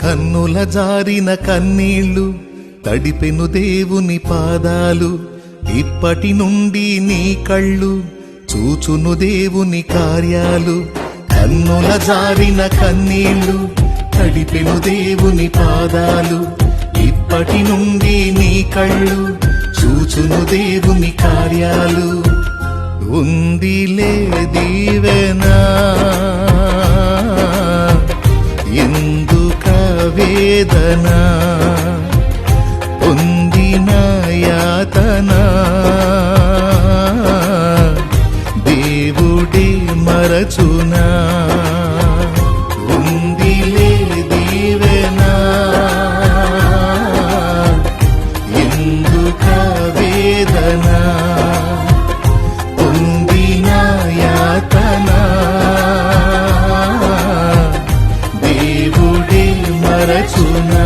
కన్నుల జారిన కన్నీళ్లు తడిపెను దేవుని పాదాలు. ఇప్పటి నుండి నీ కళ్ళు చూచును దేవుని కార్యాలు. కన్నుల జారిన కన్నీళ్లు తడిపెను దేవుని పాదాలు. ఇప్పటి నుండి నీ కళ్ళు చూచును దేవుని కార్యాలు. ఉందిలే దీవెనా ఎందుక వేదన, పొందిన యాతన దేవుడే మరచునా. ఉందిలే దీవెనా ఎందుక వేదన, పొందిన యాతన దేవుడే మరచునా.